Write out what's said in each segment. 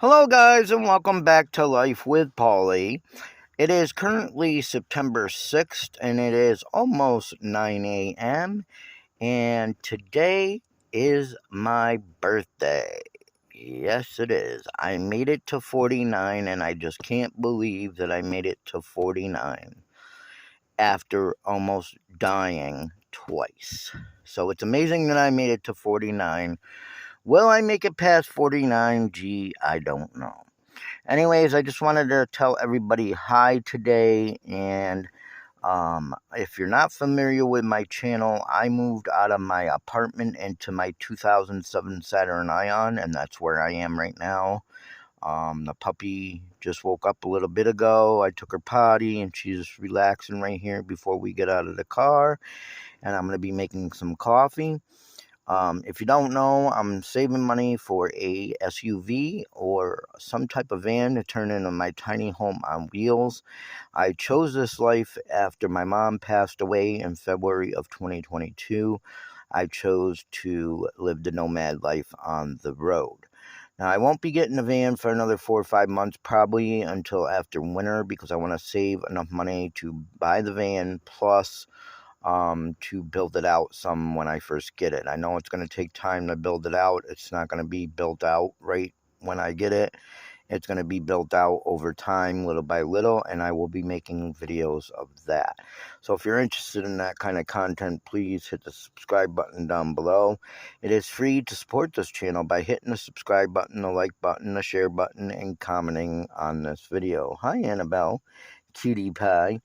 Hello, guys, and welcome back to Life with Paulie. It is currently September 6th, and it is almost 9 a.m., and today is my birthday. Yes, it is. I made it to 49, and I just can't believe that I made it to 49 after almost dying twice. So it's amazing that I made it to 49. Will I make it past 49? Gee, I don't know. Anyways, I just wanted to tell everybody hi today. And if you're not familiar with my channel, I moved out of my apartment into my 2007 Saturn Ion, and that's where I am right now. The puppy just woke up a little bit ago. I took her potty, and she's relaxing right here before we get out of the car. And I'm going to be making some coffee. If you don't know, I'm saving money for a SUV or some type of van to turn into my tiny home on wheels. I chose this life after my mom passed away in February of 2022. I chose to live the nomad life on the road. Now, I won't be getting a van for another 4 or 5 months, probably until after winter, because I want to save enough money to buy the van plus to build it out some when I first get it. I know it's going to take time to build it out. It's not going to be built out right when I get it. It's going to be built out over time, little by little, and I will be making videos of that. So if you're interested in that kind of content, please hit the subscribe button down below. It is free to support this channel by hitting the subscribe button, the like button, the share button, and commenting on this video. Hi, Annabelle, cutie pie.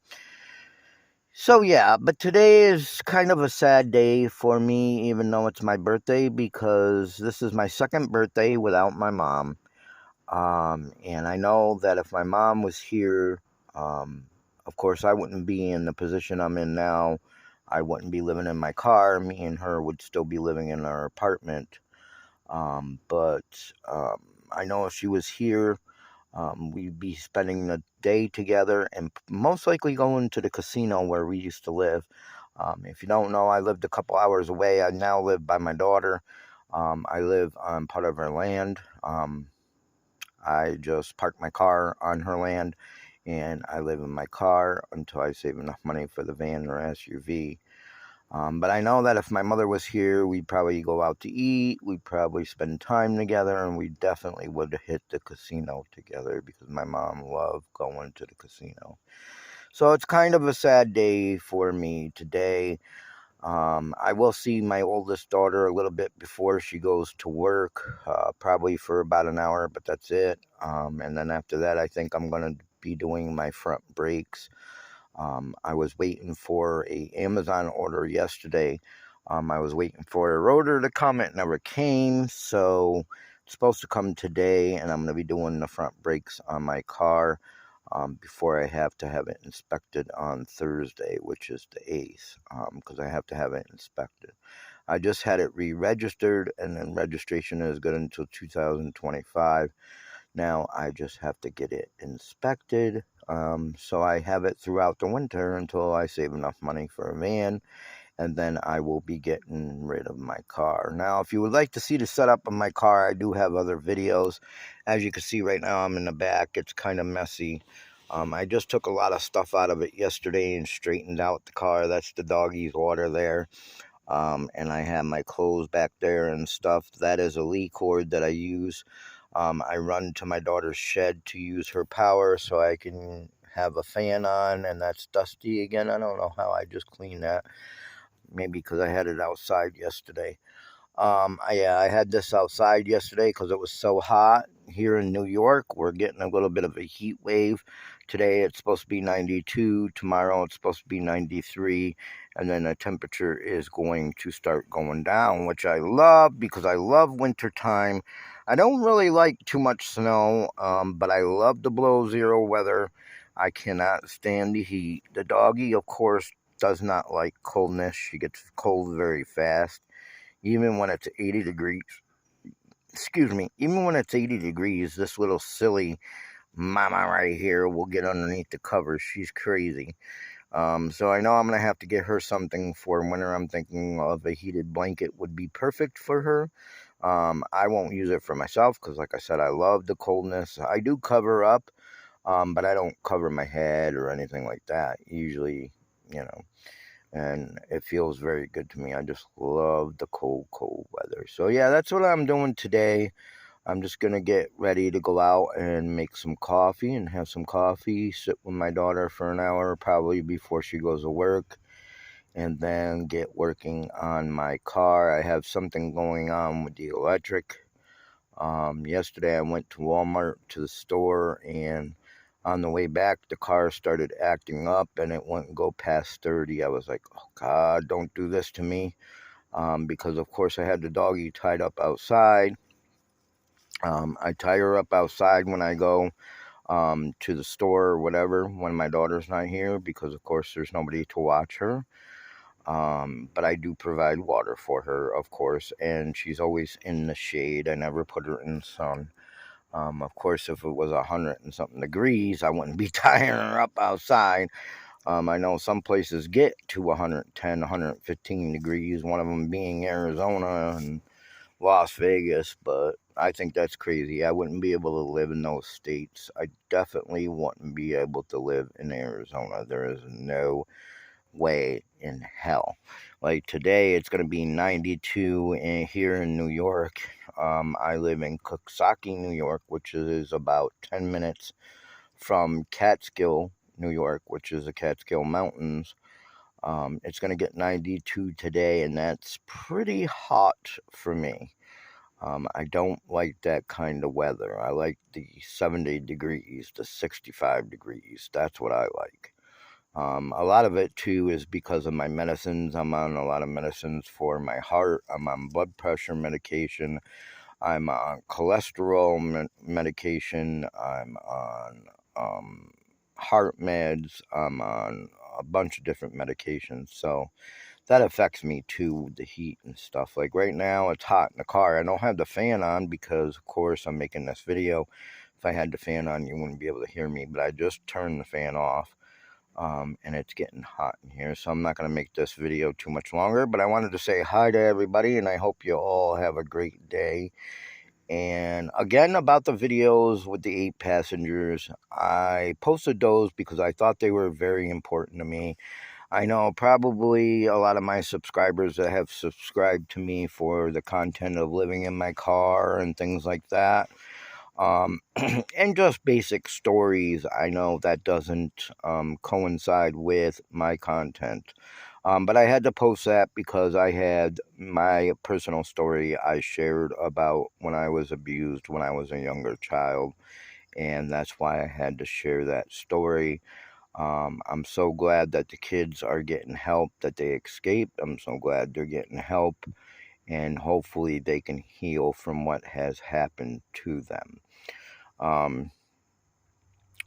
So yeah, but today is kind of a sad day for me, even though it's my birthday, because this is my second birthday without my mom. And I know that if my mom was here, um, of course I wouldn't be in the position I'm in now. I wouldn't be living in my car. Me and her would still be living in our apartment. But I know if she was here, we'd be spending the day together and most likely going to the casino where we used to live. If you don't know, I lived a couple hours away. I now live by my daughter. I live on part of her land. I just park my car on her land and I live in my car until I save enough money for the van or SUV. But I know that if my mother was here, we'd probably go out to eat, we'd probably spend time together, and we definitely would hit the casino together because my mom loved going to the casino. So it's kind of a sad day for me today. I will see my oldest daughter a little bit before she goes to work, probably for about an hour, but that's it. And then after that, I think I'm going to be doing my front brakes. I was waiting for a Amazon order yesterday. I was waiting for a rotor to come. It never came, so it's supposed to come today, and I'm going to be doing the front brakes on my car before I have to have it inspected on Thursday, which is the 8th, because I have to have it inspected. I just had it re-registered, and then registration is good until 2025. Now I just have to get it inspected. So I have it throughout the winter until I save enough money for a van, and then I will be getting rid of my car. Now, if you would like to see the setup of my car, I do have other videos. As you can see right now, I'm in the back. It's kind of messy. I just took a lot of stuff out of it yesterday and straightened out the car. That's the doggy's water there. And I have my clothes back there and stuff. That is a Lee cord that I use. I run to my daughter's shed to use her power so I can have a fan on, and that's dusty again. I don't know how I just cleaned that. Maybe because I had it outside yesterday. I had this outside yesterday because it was so hot here in New York. We're getting a little bit of a heat wave. Today it's supposed to be 92. Tomorrow it's supposed to be 93. And then the temperature is going to start going down, which I love because I love winter time. I don't really like too much snow, but I love the below zero weather. I cannot stand the heat. The doggy, of course, does not like coldness. She gets cold very fast even when it's 80 degrees. Excuse me, even when it's 80 degrees, this little silly mama right here will get underneath the covers. She's crazy. So I know I'm going to have to get her something for winter. I'm thinking of a heated blanket would be perfect for her. I won't use it for myself because, like I said, I love the coldness. I do cover up, but I don't cover my head or anything like that. Usually, you know, and it feels very good to me. I just love the cold, cold weather. So, yeah, that's what I'm doing today. I'm just going to get ready to go out and make some coffee and have some coffee, sit with my daughter for an hour, probably before she goes to work, and then get working on my car. I have something going on with the electric. Yesterday I went to Walmart to the store, and on the way back the car started acting up and it wouldn't go past 30. I was like, oh God, don't do this to me. Because of course I had the doggy tied up outside. I tie her up outside when I go to the store or whatever when my daughter's not here, because of course there's nobody to watch her. But I do provide water for her, of course, and she's always in the shade. I never put her in the sun. Of course, if it was 100 and something degrees, I wouldn't be tying her up outside. I know some places get to 110, 115 degrees, one of them being Arizona and Las Vegas, but I think that's crazy. I wouldn't be able to live in those states. I definitely wouldn't be able to live in Arizona. There is no way in hell. Like today, it's going to be 92 here in New York. I live in Coxsackie, New York, which is about 10 minutes from Catskill, New York, which is the Catskill Mountains. It's going to get 92 today, and that's pretty hot for me. I don't like that kind of weather. I like the 70 degrees, the 65 degrees. That's what I like. A lot of it too is because of my medicines. I'm on a lot of medicines for my heart. I'm on blood pressure medication. I'm on cholesterol medication. I'm on heart meds. I'm on a bunch of different medications. So that affects me too, the heat and stuff. Like right now, it's hot in the car. I don't have the fan on because, of course, I'm making this video. If I had the fan on, you wouldn't be able to hear me. But I just turned the fan off. And it's getting hot in here, so I'm not going to make this video too much longer, but I wanted to say hi to everybody, and I hope you all have a great day. And again, about the videos with the 8 passengers, I posted those because I thought they were very important to me. I know probably a lot of my subscribers that have subscribed to me for the content of living in my car and things like that. And just basic stories. I know that doesn't coincide with my content. But I had to post that because I had my personal story I shared about when I was abused when I was a younger child. And that's why I had to share that story. I'm so glad that the kids are getting help, that they escaped. I'm so glad they're getting help. And hopefully they can heal from what has happened to them.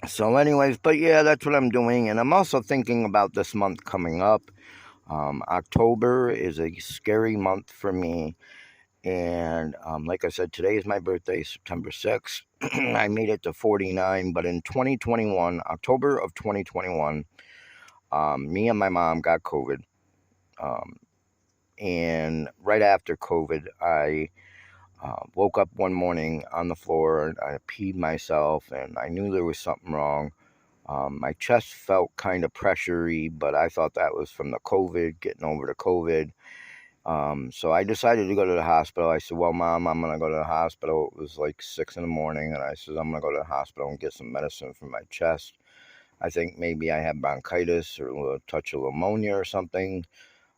So anyways, but yeah, that's what I'm doing. And I'm also thinking about this month coming up. October is a scary month for me. And like I said, today is my birthday, September 6th. I made it to 49. But in 2021, October of 2021, me and my mom got COVID. And right after COVID, I woke up one morning on the floor and I peed myself, and I knew there was something wrong. My chest felt kind of pressury, but I thought that was from the COVID, getting over the COVID. So I decided to go to the hospital. I said, well, Mom, I'm going to go to the hospital. It was like 6 in the morning, and I said, I'm going to go to the hospital and get some medicine for my chest. I think maybe I had bronchitis or a little touch of pneumonia or something,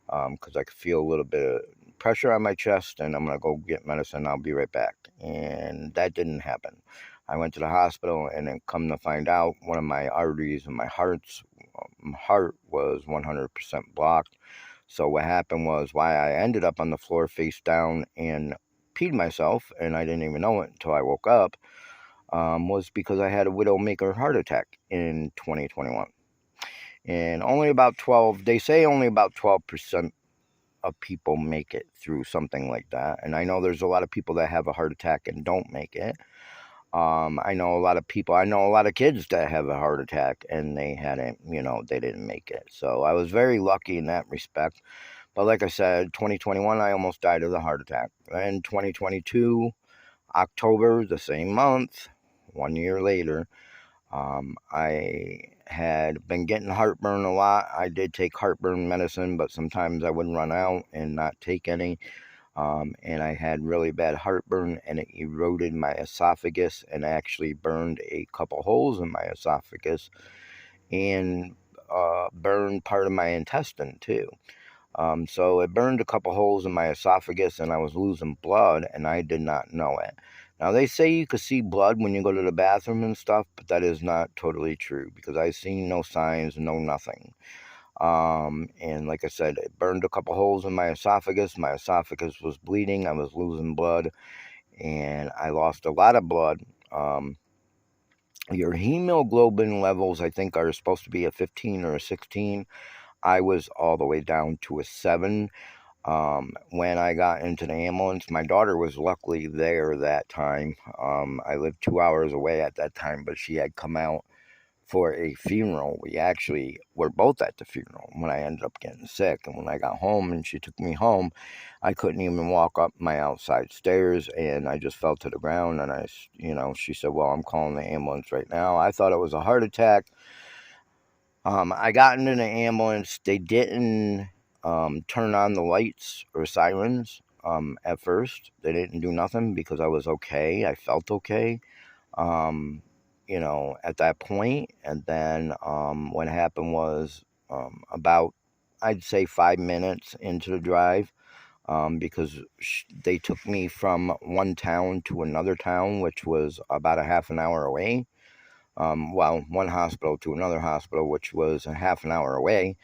because I could feel a little bit of pressure on my chest, and I'm going to go get medicine. I'll be right back. And that didn't happen. I went to the hospital, and then come to find out, one of my arteries in my heart was 100% blocked. So what happened was, why I ended up on the floor face down and peed myself, and I didn't even know it until I woke up, was because I had a widowmaker heart attack in 2021. And they say only about 12% of people make it through something like that. And I know there's a lot of people that have a heart attack and don't make it. I know a lot of kids that have a heart attack and they didn't make it. So I was very lucky in that respect. But like I said, 2021, I almost died of a heart attack. Then 2022, October, the same month, 1 year later, I had been getting heartburn a lot. I did take heartburn medicine, but sometimes I would run out and not take any. And I had really bad heartburn, and it eroded my esophagus and actually burned a couple holes in my esophagus and burned part of my intestine too. So it burned a couple holes in my esophagus, and I was losing blood, and I did not know it. Now, they say you could see blood when you go to the bathroom and stuff, but that is not totally true because I seen no signs, no nothing. And like I said, it burned a couple holes in my esophagus. My esophagus was bleeding. I was losing blood, and I lost a lot of blood. Your hemoglobin levels, I think, are supposed to be a 15 or a 16. I was all the way down to a 7. When I got into the ambulance, my daughter was luckily there that time. I lived 2 hours away at that time, but she had come out for a funeral. We actually were both at the funeral when I ended up getting sick. And when I got home and she took me home, I couldn't even walk up my outside stairs, and I just fell to the ground. And she said, "Well, I'm calling the ambulance right now." I thought it was a heart attack. I got into the ambulance. They didn't turn on the lights or sirens at first. They didn't do nothing because I was okay. I felt okay, at that point. And then what happened was about, I'd say, 5 minutes into the drive, because they took me from one town to another town, which was about a half an hour away. One hospital to another hospital, which was a half an hour away.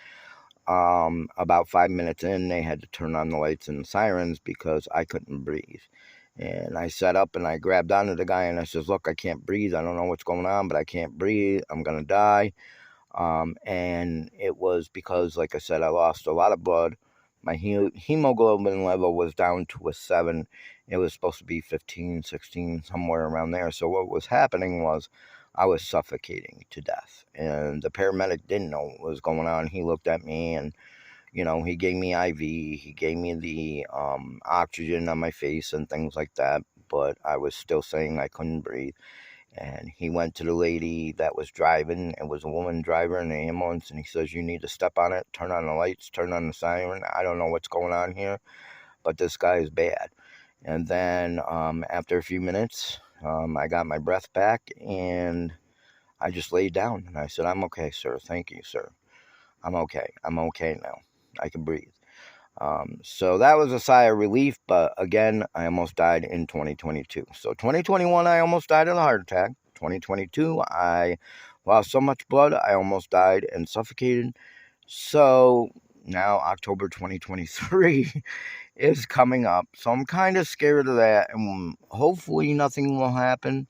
About 5 minutes in, they had to turn on the lights and sirens because I couldn't breathe. And I sat up and I grabbed onto the guy and I says, "Look, I can't breathe. I don't know what's going on, but I can't breathe. I'm going to die." And it was because, like I said, I lost a lot of blood. My hemoglobin level was down to a 7. It was supposed to be 15, 16, somewhere around there. So what was happening was I was suffocating to death. And the paramedic didn't know what was going on. He looked at me and, he gave me IV. He gave me the oxygen on my face and things like that. But I was still saying I couldn't breathe. And he went to the lady that was driving. It was a woman driver in the ambulance. And he says, "You need to step on it, turn on the lights, turn on the siren. I don't know what's going on here, but this guy is bad." And then after a few minutes, I got my breath back and I just laid down. And I said, "I'm okay, sir. Thank you, sir. I'm okay. I'm okay now. I can breathe." So that was a sigh of relief, but again, I almost died in 2022. So 2021, I almost died of a heart attack. 2022, I lost so much blood, I almost died and suffocated. So now October 2023 is coming up. So I'm kind of scared of that, and hopefully nothing will happen.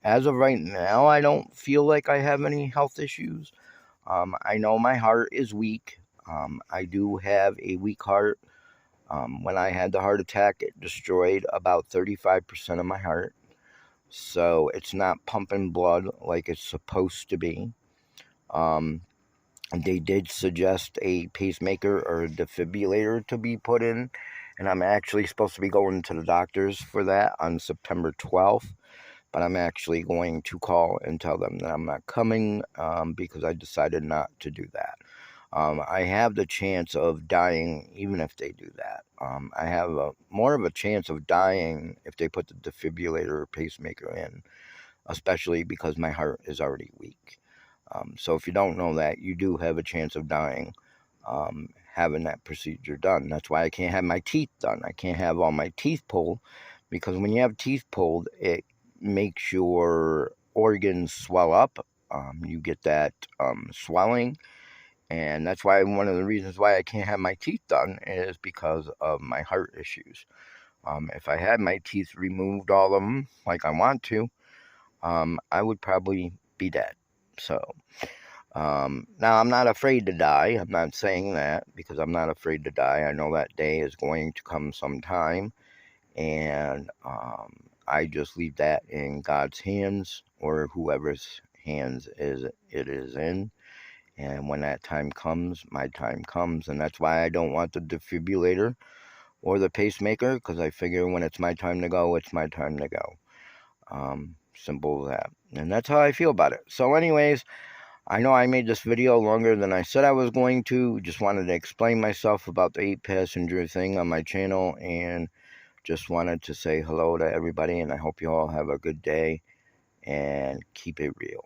As of right now, I don't feel like I have any health issues. I know my heart is weak. I do have a weak heart. When I had the heart attack, it destroyed about 35% of my heart. So it's not pumping blood like it's supposed to be. Um, they did suggest a pacemaker or a defibrillator to be put in. And I'm actually supposed to be going to the doctors for that on September 12th. But I'm actually going to call and tell them that I'm not coming because I decided not to do that. I have the chance of dying even if they do that. I have more of a chance of dying if they put the defibrillator or pacemaker in, especially because my heart is already weak. So if you don't know that, you do have a chance of dying having that procedure done. That's why I can't have my teeth done. I can't have all my teeth pulled because when you have teeth pulled, it makes your organs swell up. You get that swelling. And that's why one of the reasons why I can't have my teeth done is because of my heart issues. If I had my teeth removed, all of them, like I want to, I would probably be dead. So, now I'm not afraid to die. I'm not saying that because I'm not afraid to die. I know that day is going to come sometime. And I just leave that in God's hands or whoever's hands it is in. And when that time comes, my time comes. And that's why I don't want the defibrillator or the pacemaker, because I figure when it's my time to go, it's my time to go. Simple as that. And that's how I feel about it. So anyways, I know I made this video longer than I said I was going to. Just wanted to explain myself about the 8-passenger thing on my channel, and just wanted to say hello to everybody, and I hope you all have a good day and keep it real.